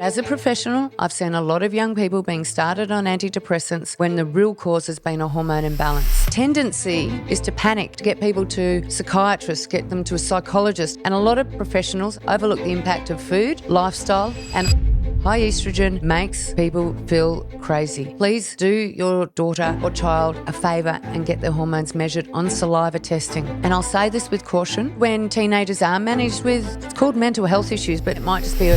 As a professional, I've seen a lot of young people being started on antidepressants when the real cause has been a hormone imbalance. Tendency is to panic, to get people to psychiatrists, get them to a psychologist, and a lot of professionals overlook the impact of food, lifestyle, and high estrogen makes people feel crazy. Please do your daughter or child a favour and get their hormones measured on saliva testing. And I'll say this with caution, when teenagers are managed with, it's called mental health issues, but it might just be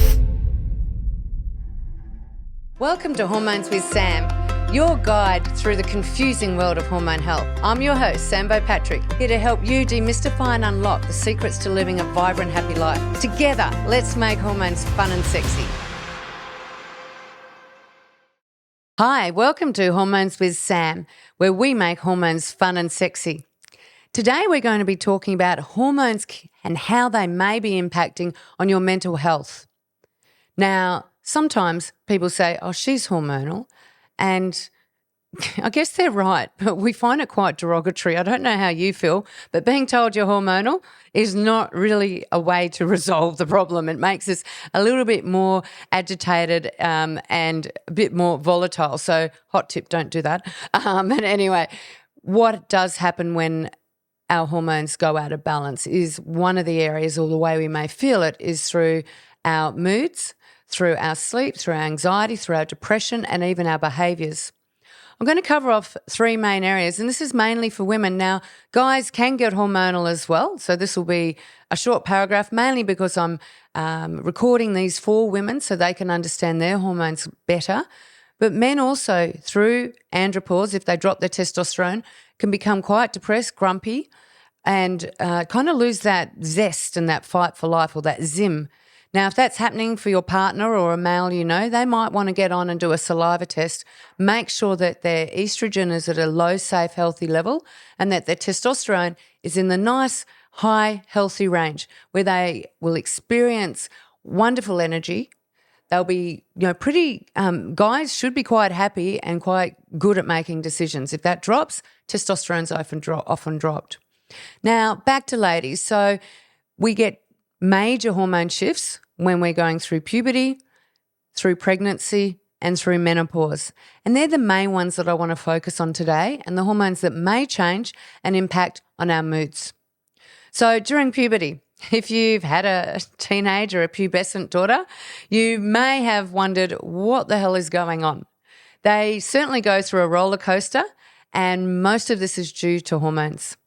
Welcome to Hormones with Sam, your guide through the confusing world of hormone health. I'm your host, Sam Beau Patrick, here to help you demystify and unlock the secrets to living a vibrant, happy life. Together, let's make hormones fun and sexy. Hi, welcome to Hormones with Sam, where we make hormones fun and sexy. Today we're going to be talking about hormones and how they may be impacting on your mental health. Now, sometimes people say, oh, she's hormonal, and I guess they're right, but we find it quite derogatory. I don't know how you feel, but being told you're hormonal is not really a way to resolve the problem. It makes us a little bit more agitated and a bit more volatile. So hot tip, don't do that. And anyway, what does happen when our hormones go out of balance is one of the areas, or the way we may feel it, is through our moods, through our sleep, through our anxiety, through our depression, and even our behaviours. I'm going to cover off three main areas, and this is mainly for women. Now, guys can get hormonal as well, so this will be a short paragraph, mainly because I'm recording these for women so they can understand their hormones better. But men also, through andropause, if they drop their testosterone, can become quite depressed, grumpy, and kind of lose that zest and that fight for life, or that zim. Now, if that's happening for your partner or a male you know, they might want to get on and do a saliva test. Make sure that their estrogen is at a low, safe, healthy level, and that their testosterone is in the nice, high, healthy range where they will experience wonderful energy. They'll be, guys should be quite happy and quite good at making decisions. If that drops, testosterone's often dropped. Now, back to ladies. So we get major hormone shifts when we're going through puberty, through pregnancy, and through menopause. And they're the main ones that I want to focus on today, and the hormones that may change and impact on our moods. So during puberty, if you've had a teenage or a pubescent daughter, you may have wondered what the hell is going on. They certainly go through a roller coaster, and most of this is due to hormones.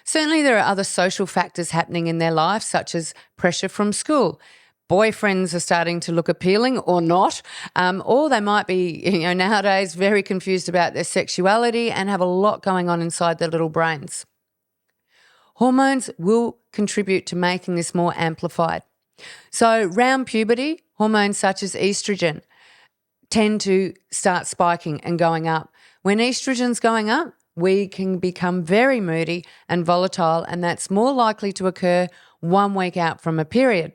Certainly there are other social factors happening in their life, such as pressure from school. Boyfriends are starting to look appealing or not, or they might be, nowadays very confused about their sexuality and have a lot going on inside their little brains. Hormones will contribute to making this more amplified. So around puberty, hormones such as estrogen tend to start spiking and going up. When estrogen's going up, we can become very moody and volatile, and that's more likely to occur 1 week out from a period.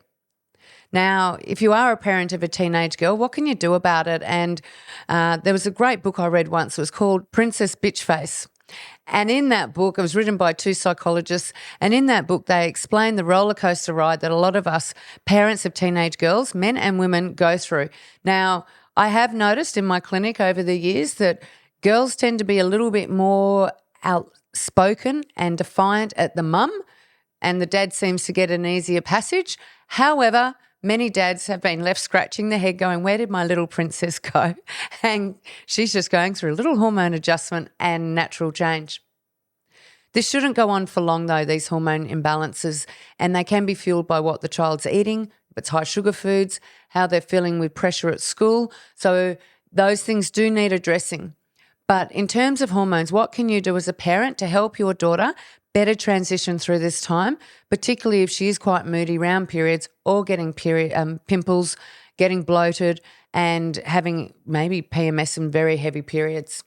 Now, if you are a parent of a teenage girl, what can you do about it? And there was a great book I read once. It was called Princess Bitchface. And in that book, it was written by 2 psychologists, and in that book they explained the roller coaster ride that a lot of us parents of teenage girls, men and women, go through. Now, I have noticed in my clinic over the years that girls tend to be a little bit more outspoken and defiant at the mum, and the dad seems to get an easier passage. However, many dads have been left scratching their head going, where did my little princess go? And she's just going through a little hormone adjustment and natural change. This shouldn't go on for long though, these hormone imbalances, and they can be fueled by what the child's eating, if it's high sugar foods, how they're feeling with pressure at school. So those things do need addressing. But in terms of hormones, what can you do as a parent to help your daughter better transition through this time, particularly if she is quite moody around periods or getting pimples, getting bloated, and having maybe PMS and very heavy periods?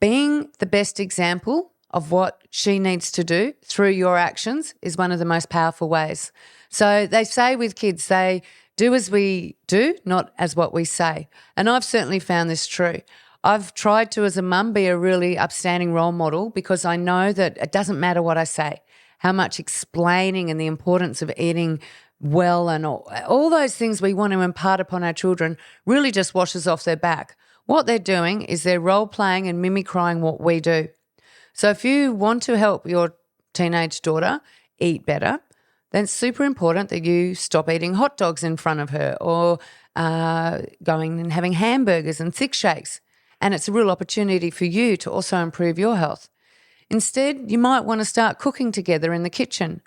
Being the best example of what she needs to do through your actions is one of the most powerful ways. So they say with kids, they do as we do, not as what we say. And I've certainly found this true. I've tried to, as a mum, be a really upstanding role model, because I know that it doesn't matter what I say, how much explaining and the importance of eating well and all those things we want to impart upon our children really just washes off their back. What they're doing is they're role-playing and mimicking what we do. So if you want to help your teenage daughter eat better, then it's super important that you stop eating hot dogs in front of her or going and having hamburgers and thick shakes. And it's a real opportunity for you to also improve your health. Instead, you might want to start cooking together in the kitchen,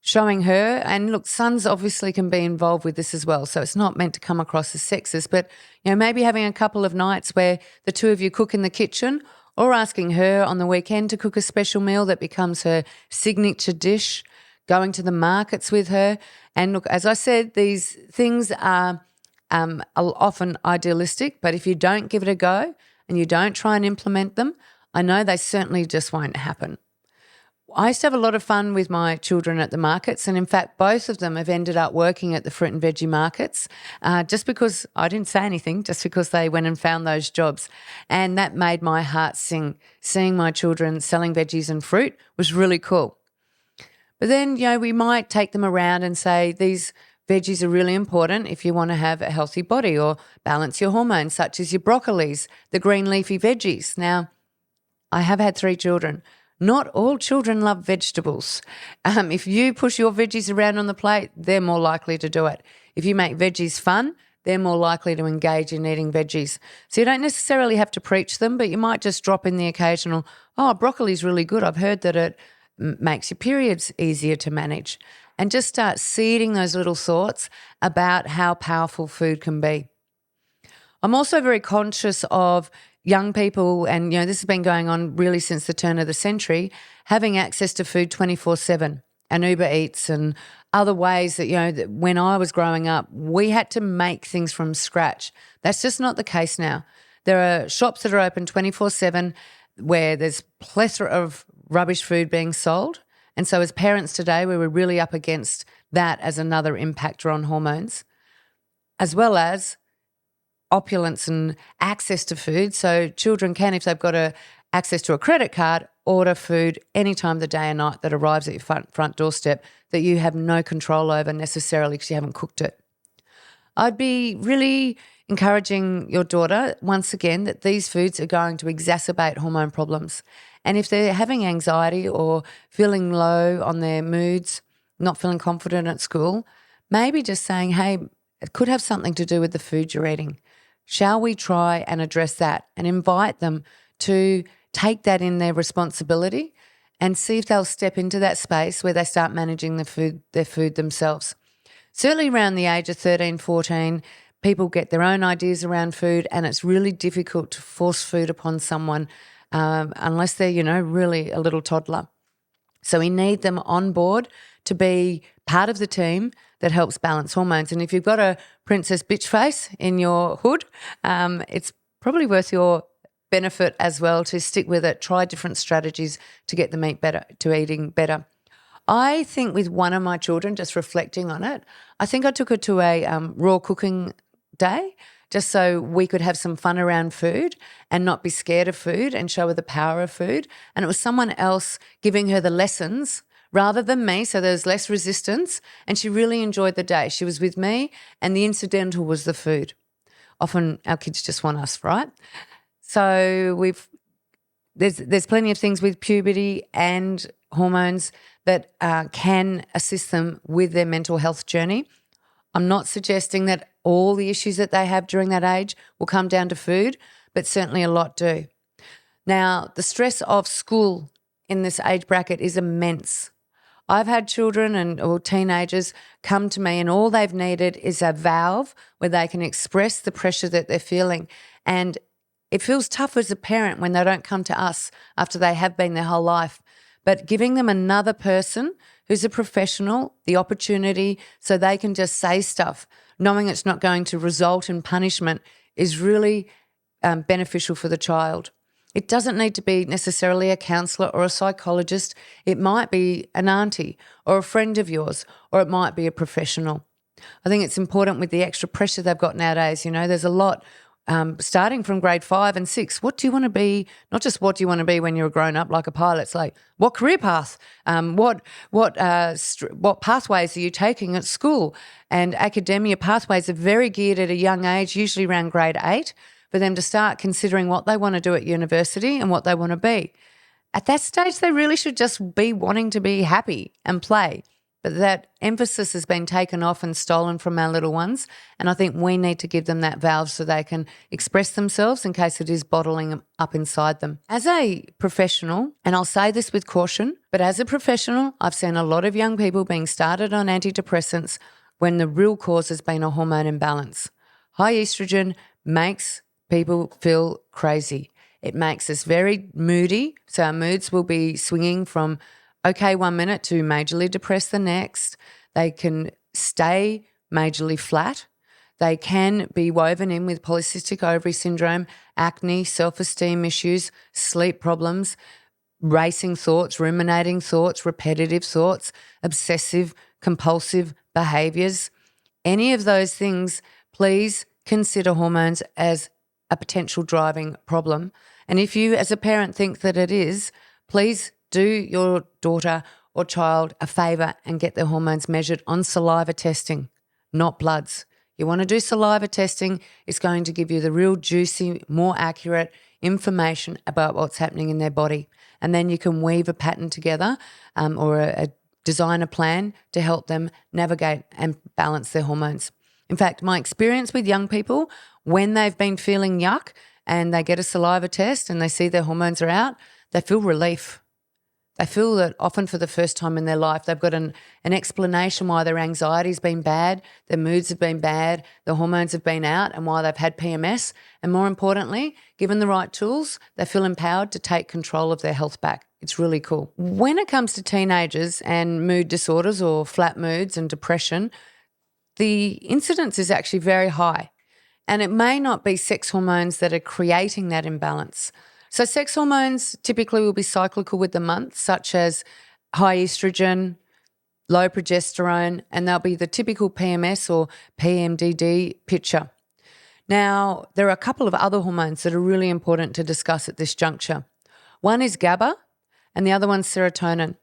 showing her, and look, sons obviously can be involved with this as well, so it's not meant to come across as sexist, but maybe having a couple of nights where the two of you cook in the kitchen, or asking her on the weekend to cook a special meal that becomes her signature dish, going to the markets with her. And look, as I said, these things are often idealistic, but if you don't give it a go and you don't try and implement them, I know they certainly just won't happen. I used to have a lot of fun with my children at the markets, and in fact, both of them have ended up working at the fruit and veggie markets just because I didn't say anything, just because they went and found those jobs. And that made my heart sing. Seeing my children selling veggies and fruit was really cool. But then, we might take them around and say these veggies are really important if you want to have a healthy body or balance your hormones, such as your broccolis, the green leafy veggies. Now, I have had 3 children. Not all children love vegetables. If you push your veggies around on the plate, they're more likely to do it. If you make veggies fun, they're more likely to engage in eating veggies. So you don't necessarily have to preach them, but you might just drop in the occasional, broccoli's really good. I've heard that it makes your periods easier to manage. And just start seeding those little thoughts about how powerful food can be. I'm also very conscious of young people, and this has been going on really since the turn of the century, having access to food 24/7 and Uber Eats and other ways that, that when I was growing up, we had to make things from scratch. That's just not the case now. There are shops that are open 24/7 where there's plethora of rubbish food being sold. And so as parents today, we were really up against that as another impactor on hormones, as well as opulence and access to food. So children can, if they've got access to a credit card, order food any time of the day or night that arrives at your front doorstep that you have no control over necessarily because you haven't cooked it. I'd be really encouraging your daughter, once again, that these foods are going to exacerbate hormone problems. And if they're having anxiety or feeling low on their moods, not feeling confident at school, maybe just saying, hey, it could have something to do with the food you're eating. Shall we try and address that and invite them to take that in their responsibility and see if they'll step into that space where they start managing their food themselves. Certainly around the age of 13, 14, people get their own ideas around food, and it's really difficult to force food upon someone unless they're, really a little toddler. So we need them on board to be part of the team that helps balance hormones. And if you've got a princess bitch face in your hood, it's probably worth your benefit as well to stick with it, try different strategies to get them eating better. I think with one of my children, just reflecting on it, I think I took her to a raw cooking day just so we could have some fun around food and not be scared of food and show her the power of food. And it was someone else giving her the lessons rather than me, so there was less resistance, and she really enjoyed the day. She was with me, and the incidental was the food. Often our kids just want us, right? So there's plenty of things with puberty and hormones that can assist them with their mental health journey. I'm not suggesting that all the issues that they have during that age will come down to food, but certainly a lot do. Now, the stress of school in this age bracket is immense. I've had children or teenagers come to me and all they've needed is a valve where they can express the pressure that they're feeling. And it feels tough as a parent when they don't come to us after they have been their whole life. But giving them another person who's a professional, the opportunity so they can just say stuff, knowing it's not going to result in punishment, is really beneficial for the child. It doesn't need to be necessarily a counsellor or a psychologist. It might be an auntie or a friend of yours, or it might be a professional. I think it's important with the extra pressure they've got nowadays. There's a lot starting from grade 5 and 6. What do you want to be? Not just what do you want to be when you're a grown up like a pilot. It's like what career path? What pathways are you taking at school? And academia pathways are very geared at a young age, usually around grade 8, for them to start considering what they want to do at university and what they want to be. At that stage, they really should just be wanting to be happy and play. But that emphasis has been taken off and stolen from our little ones, and I think we need to give them that valve so they can express themselves in case it is bottling up inside them. As a professional, and I'll say this with caution, but as a professional, I've seen a lot of young people being started on antidepressants when the real cause has been a hormone imbalance. High estrogen makes people feel crazy. It makes us very moody, so our moods will be swinging from okay 1 minute to majorly depressed the next. They can stay majorly flat. They can be woven in with polycystic ovary syndrome, acne, self-esteem issues, sleep problems, racing thoughts, ruminating thoughts, repetitive thoughts, obsessive, compulsive behaviours. Any of those things, please consider hormones as a potential driving problem. And if you as a parent think that it is, please do your daughter or child a favour and get their hormones measured on saliva testing, not bloods. You want to do saliva testing. It's going to give you the real juicy, more accurate information about what's happening in their body. And then you can weave a pattern together or design a plan to help them navigate and balance their hormones. In fact, my experience with young people, when they've been feeling yuck and they get a saliva test and they see their hormones are out, they feel relief. They feel that often for the first time in their life, they've got an explanation why their anxiety's been bad, their moods have been bad, the hormones have been out, and why they've had PMS. And more importantly, given the right tools, they feel empowered to take control of their health back. It's really cool. When it comes to teenagers and mood disorders or flat moods and depression, the incidence is actually very high. And it may not be sex hormones that are creating that imbalance. So sex hormones typically will be cyclical with the month, such as high estrogen, low progesterone, and they'll be the typical PMS or PMDD picture. Now, there are a couple of other hormones that are really important to discuss at this juncture. One is GABA and the other one's serotonin.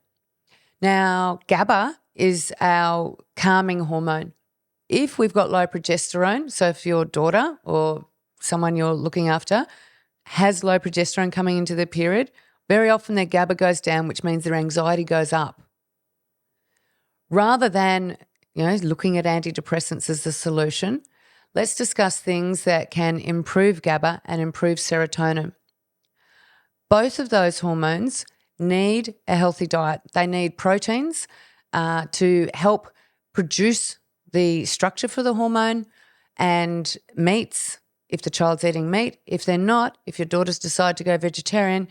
Now, GABA is our calming hormone. If we've got low progesterone, so if your daughter or someone you're looking after has low progesterone coming into their period, very often their GABA goes down, which means their anxiety goes up. Rather than, looking at antidepressants as the solution, let's discuss things that can improve GABA and improve serotonin. Both of those hormones need a healthy diet. They need proteins to help produce the structure for the hormone, and meats if the child's eating meat. If they're not, if your daughters decide to go vegetarian,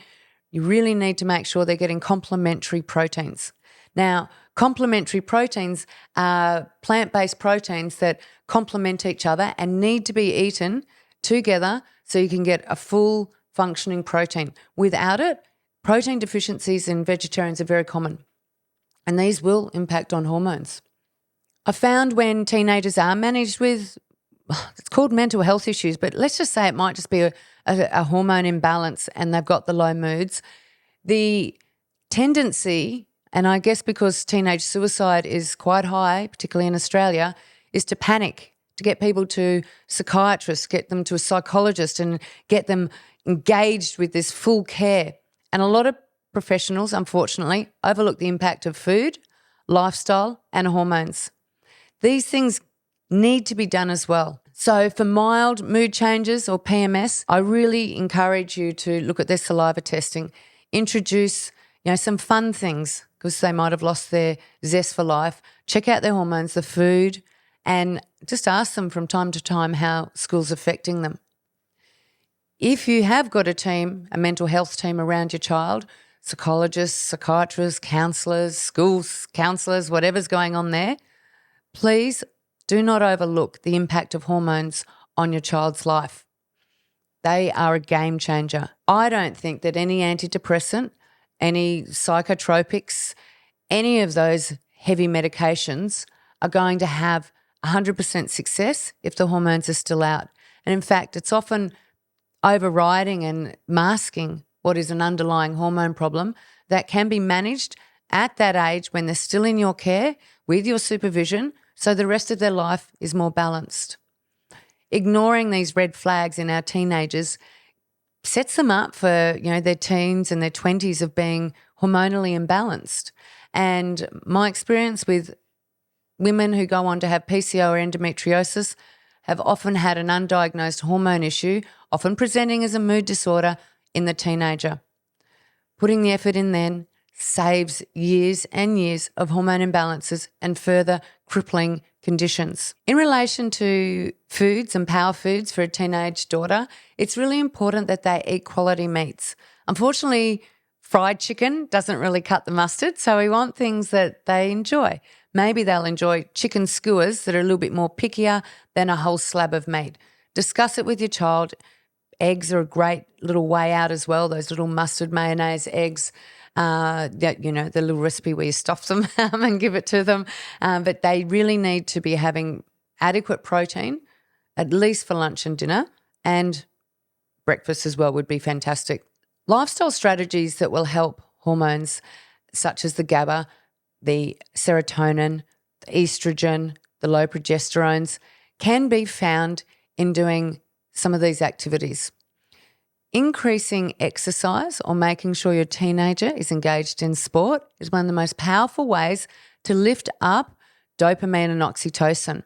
you really need to make sure they're getting complementary proteins. Now, complementary proteins are plant-based proteins that complement each other and need to be eaten together so you can get a full functioning protein. Without it, protein deficiencies in vegetarians are very common, and these will impact on hormones. I found when teenagers are managed with, it's called mental health issues, but let's just say it might just be a hormone imbalance and they've got the low moods, the tendency, and I guess because teenage suicide is quite high, particularly in Australia, is to panic, to get people to psychiatrists, get them to a psychologist and get them engaged with this full care. And a lot of professionals, unfortunately, overlook the impact of food, lifestyle and hormones. These things need to be done as well. So for mild mood changes or PMS, I really encourage you to look at their saliva testing, introduce some fun things because they might have lost their zest for life, check out their hormones, the food, and just ask them from time to time how school's affecting them. If you have got a mental health team around your child, psychologists, psychiatrists, counsellors, schools, counsellors, whatever's going on there, please do not overlook the impact of hormones on your child's life. They are a game changer. I don't think that any antidepressant, any psychotropics, any of those heavy medications are going to have 100% success if the hormones are still out. And in fact, it's often overriding and masking what is an underlying hormone problem that can be managed at that age when they're still in your care with your supervision, so the rest of their life is more balanced. Ignoring these red flags in our teenagers sets them up for, their teens and their 20s of being hormonally imbalanced. And my experience with women who go on to have PCO or endometriosis have often had an undiagnosed hormone issue, often presenting as a mood disorder in the teenager. Putting the effort in then saves years and years of hormone imbalances and further crippling conditions. In relation to foods and power foods for a teenage daughter, it's really important that they eat quality meats. Unfortunately, fried chicken doesn't really cut the mustard, so we want things that they enjoy. Maybe they'll enjoy chicken skewers that are a little bit more pickier than a whole slab of meat. Discuss it with your child. Eggs are a great little way out as well, those little mustard mayonnaise eggs. The little recipe where you stuff them and give it to them. But they really need to be having adequate protein, at least for lunch and dinner, and breakfast as well would be fantastic. Lifestyle strategies that will help hormones such as the GABA, the serotonin, the estrogen, the low progesterones can be found in doing some of these activities. Increasing exercise or making sure your teenager is engaged in sport is one of the most powerful ways to lift up dopamine and oxytocin.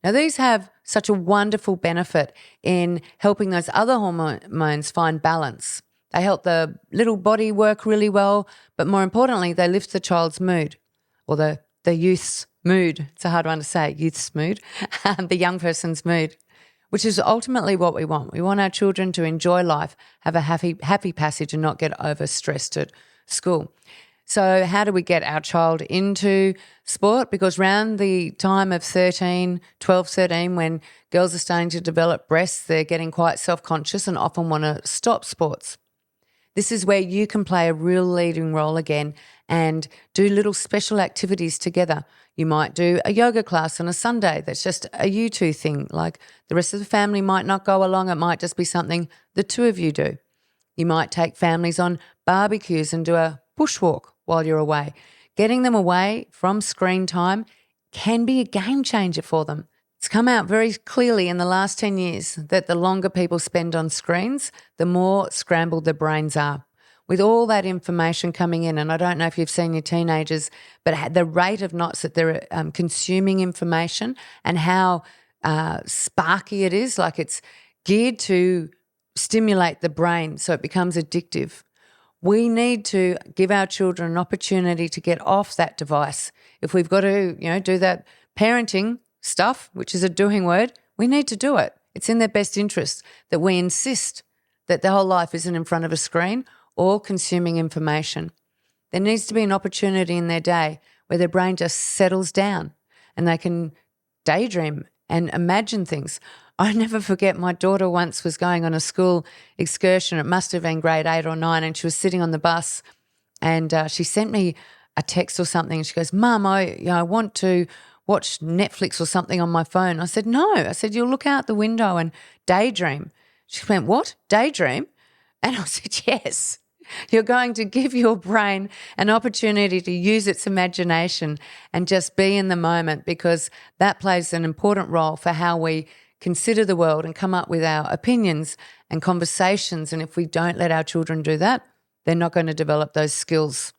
Now, these have such a wonderful benefit in helping those other hormones find balance. They help the little body work really well, but more importantly, they lift the child's mood or the youth's mood. It's a hard one to say, youth's mood, the young person's mood, which is ultimately what we want. We want our children to enjoy life, have a happy passage and not get overstressed at school. So how do we get our child into sport? Because around the time of 13, when girls are starting to develop breasts, they're getting quite self-conscious and often want to stop sports. This is where you can play a real leading role again and do little special activities together. You might do a yoga class on a Sunday that's just a you two thing. Like the rest of the family might not go along. It might just be something the two of you do. You might take families on barbecues and do a bushwalk while you're away. Getting them away from screen time can be a game changer for them. It's come out very clearly in the last 10 years that the longer people spend on screens, the more scrambled their brains are. With all that information coming in, and I don't know if you've seen your teenagers, but the rate of knots that they're consuming information and how sparky it is, like it's geared to stimulate the brain so it becomes addictive. We need to give our children an opportunity to get off that device. If we've got to, do that parenting stuff, which is a doing word, we need to do it. It's in their best interest that we insist that their whole life isn't in front of a screen or consuming information. There needs to be an opportunity in their day where their brain just settles down and they can daydream and imagine things. I never forget my daughter once was going on a school excursion. It must have been grade 8 or 9, and she was sitting on the bus and she sent me a text or something. She goes, "Mum, I want to watch Netflix or something on my phone." I said, "No." I said, "You'll look out the window and daydream." She went, "What? Daydream?" And I said, "Yes. You're going to give your brain an opportunity to use its imagination and just be in the moment, because that plays an important role for how we consider the world and come up with our opinions and conversations. And if we don't let our children do that, they're not going to develop those skills."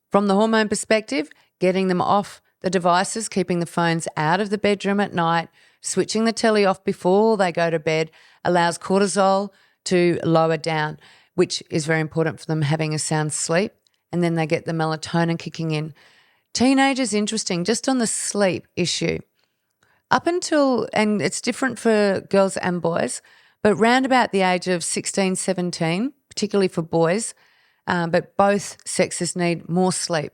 From the hormone perspective, getting them off the devices, keeping the phones out of the bedroom at night, switching the telly off before they go to bed allows cortisol to lower down, which is very important for them having a sound sleep, and then they get the melatonin kicking in. Teenagers, interesting, just on the sleep issue. Up until, and it's different for girls and boys, but round about the age of 16, 17, particularly for boys, but both sexes need more sleep.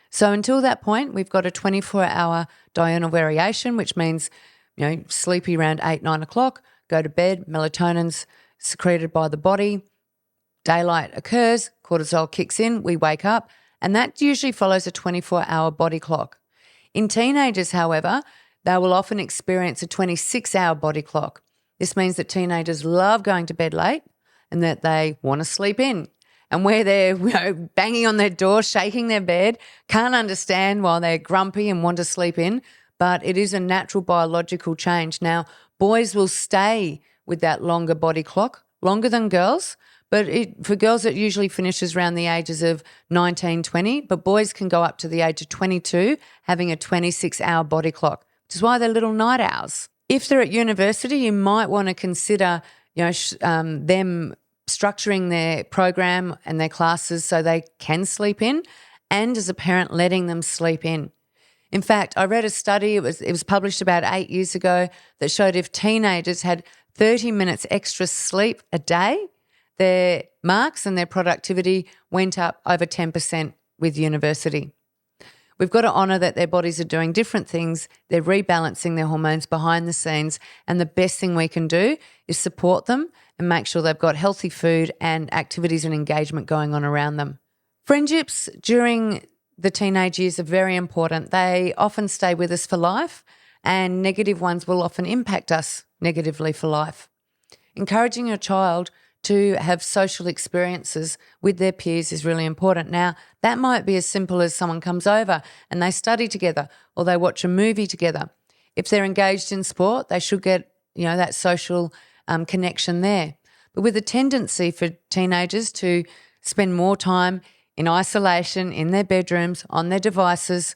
So until that point, we've got a 24-hour diurnal variation, which means, sleepy around 8, 9 o'clock, go to bed, melatonin's secreted by the body, daylight occurs, cortisol kicks in, we wake up, and that usually follows a 24-hour body clock. In teenagers, however, they will often experience a 26-hour body clock. This means that teenagers love going to bed late and that they want to sleep in. And where they're banging on their door, shaking their bed, can't understand why they're grumpy and want to sleep in, but it is a natural biological change. Now, boys will stay with that longer body clock, longer than girls, but for girls it usually finishes around the ages of 19, 20, but boys can go up to the age of 22 having a 26-hour body clock, which is why they're little night owls. If they're at university, you might want to consider them structuring their program and their classes so they can sleep in, and as a parent letting them sleep in. In fact, I read a study, it was published about 8 years ago, that showed if teenagers had 30 minutes extra sleep a day, their marks and their productivity went up over 10% with university. We've got to honour that their bodies are doing different things. They're rebalancing their hormones behind the scenes, and the best thing we can do is support them and make sure they've got healthy food and activities and engagement going on around them. Friendships during the teenage years are very important. They often stay with us for life, and negative ones will often impact us negatively for life. Encouraging your child to have social experiences with their peers is really important. Now, that might be as simple as someone comes over and they study together or they watch a movie together. If they're engaged in sport, they should get, that social connection there. But with a tendency for teenagers to spend more time in isolation, in their bedrooms, on their devices,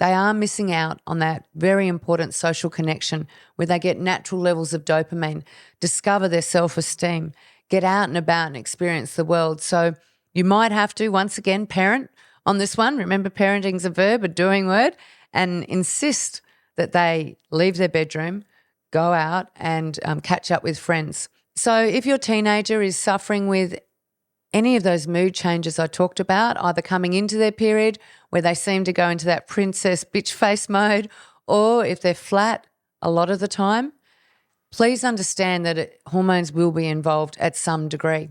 they are missing out on that very important social connection where they get natural levels of dopamine, discover their self-esteem, get out and about and experience the world. So you might have to, once again, parent on this one. Remember, parenting's a verb, a doing word, and insist that they leave their bedroom, go out and catch up with friends. So if your teenager is suffering with any of those mood changes I talked about, either coming into their period where they seem to go into that princess bitch face mode, or if they're flat a lot of the time, please understand that hormones will be involved at some degree.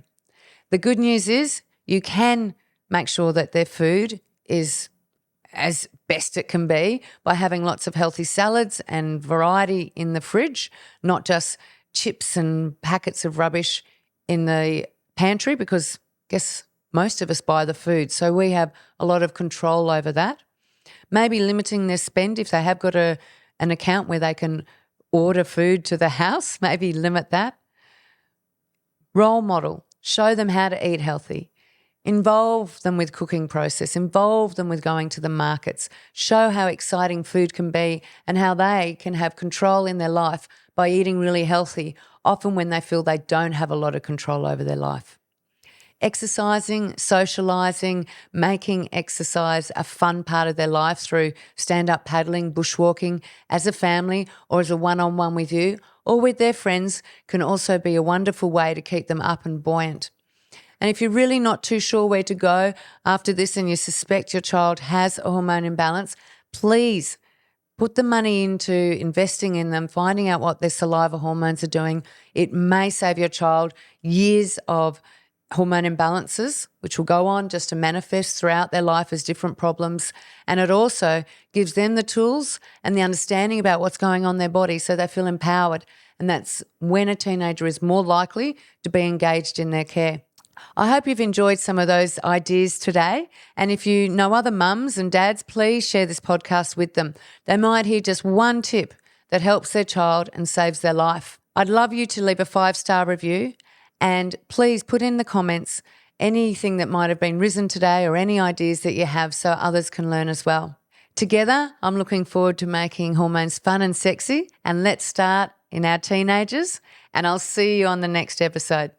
The good news is you can make sure that their food is as best it can be by having lots of healthy salads and variety in the fridge, not just chips and packets of rubbish in the pantry, because I guess most of us buy the food, so we have a lot of control over that. Maybe limiting their spend if they have got an account where they can order food to the house, maybe limit that. Role model, show them how to eat healthy. Involve them with cooking process, involve them with going to the markets, show how exciting food can be and how they can have control in their life by eating really healthy, often when they feel they don't have a lot of control over their life. Exercising, socialising, making exercise a fun part of their life through stand-up paddling, bushwalking, as a family or as a one-on-one with you or with their friends can also be a wonderful way to keep them up and buoyant. And if you're really not too sure where to go after this and you suspect your child has a hormone imbalance, please put the money into investing in them, finding out what their saliva hormones are doing. It may save your child years of hormone imbalances, which will go on just to manifest throughout their life as different problems. And it also gives them the tools and the understanding about what's going on in their body so they feel empowered. And that's when a teenager is more likely to be engaged in their care. I hope you've enjoyed some of those ideas today. And if you know other mums and dads, please share this podcast with them. They might hear just one tip that helps their child and saves their life. I'd love you to leave a 5-star review. And please put in the comments anything that might have been risen today or any ideas that you have so others can learn as well. Together, I'm looking forward to making hormones fun and sexy. And let's start in our teenagers. And I'll see you on the next episode.